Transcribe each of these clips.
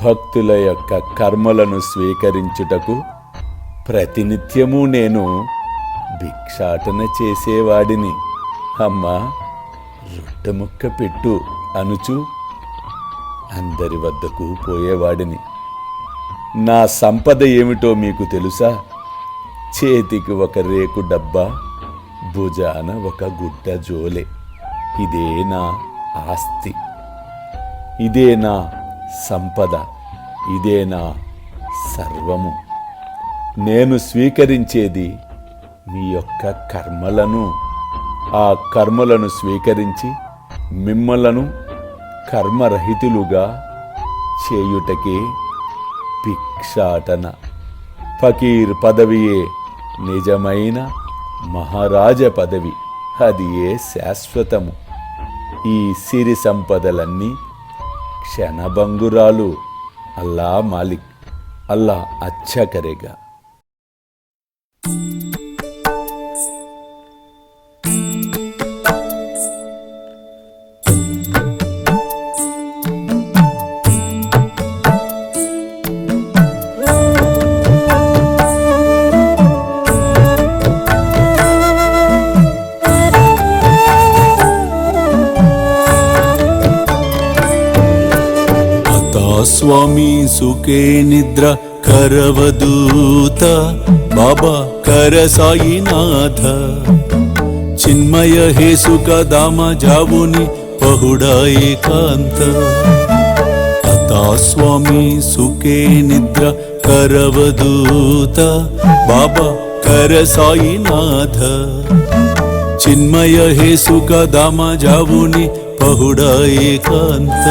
భక్తుల యొక్క కర్మలను స్వీకరించుటకు ప్రతినిత్యము నేను భిక్షాటన చేసేవాడిని. అమ్మా, రొట్టెముక్క పెట్టు అనుచు అందరి వద్దకు పోయేవాడిని. నా సంపద ఏమిటో మీకు తెలుసా? చేతికి ఒక రేకు డబ్బా, భుజాన ఒక గుడ్డ జోలె. ఇదే నా ఆస్తి, ఇదే నా సంపద, ఇదే నా సర్వము. నేను స్వీకరించేది మీ యొక్క కర్మలను. ఆ కర్మలను స్వీకరించి మిమ్మలను కర్మరహితులుగా చేయుటకే భిక్షాటన. ఫకీర్ పదవియే నిజమైన మహారాజ పదవి. అది ఏ శాశ్వతము. ఈ సిరి సంపదలన్నీ క్షణభంగురాలు. అల్లా మాలిక్, అల్లా అచ్చా కరేగా. స్వామి సుఖే నిద్ర కరవదూత బాబా కర సాయినాథ చిన్మయ హే సుఖ దామ జావుని పహుడా ఏకాంత. అతా స్వామి సుఖే నిద్ర కరవదూత బాబా కర సాయినాథ చిన్మయ హే సుఖ దామ జావుని పహుడా ఏకాంత.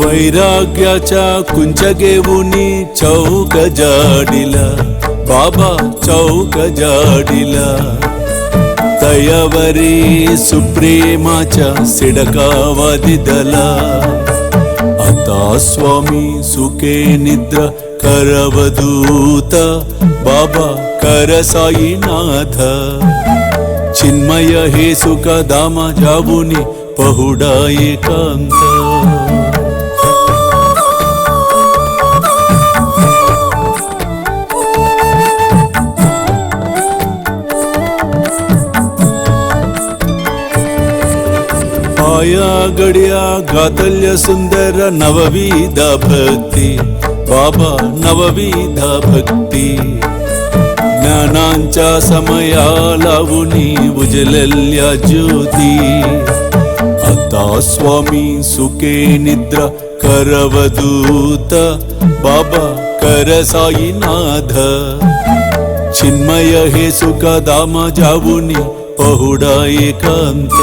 वैराग्याच्या कुंचगेवुनी चौक जाडिला बाबा चौक जाडिला दयावरी सुप्रेमाच्या सिडकावा दिदला. आता स्वामी सुखे निद्र करवदूत बाबा कर साईनाथ चिन्मय हे सुख दामा जावुनी पहुडा एकांत. आया गड्या गातल्य सुंदर नवविध भक्ती बाबा नवविध भक्ती ज्ञानांच्या समया लावुनी उजलल्या ज्योती. आता स्वामी सुखे निद्रा करवदूत बाबा कर साईनाथ चिन्मय हे सुख दामा जावुनी पहुडा एकांत.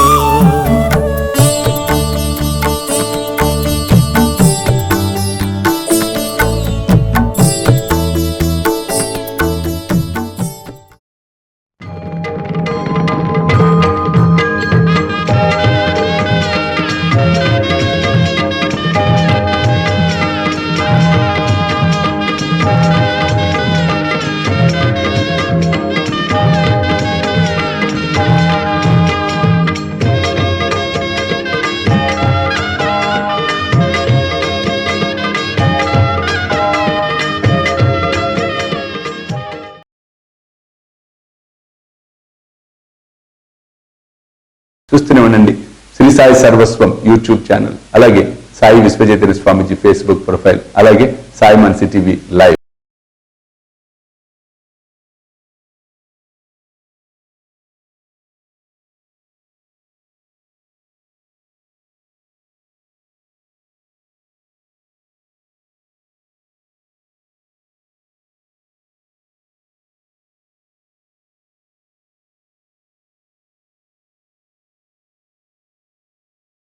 చూస్తూనే ఉండండి శ్రీ సాయి సర్వస్వం యూట్యూబ్ ఛానల్, అలాగే సాయి విశ్వజేతరి స్వామిజీ ఫేస్బుక్ ప్రొఫైల్, అలాగే సాయి మనసి టీవీ లైవ్.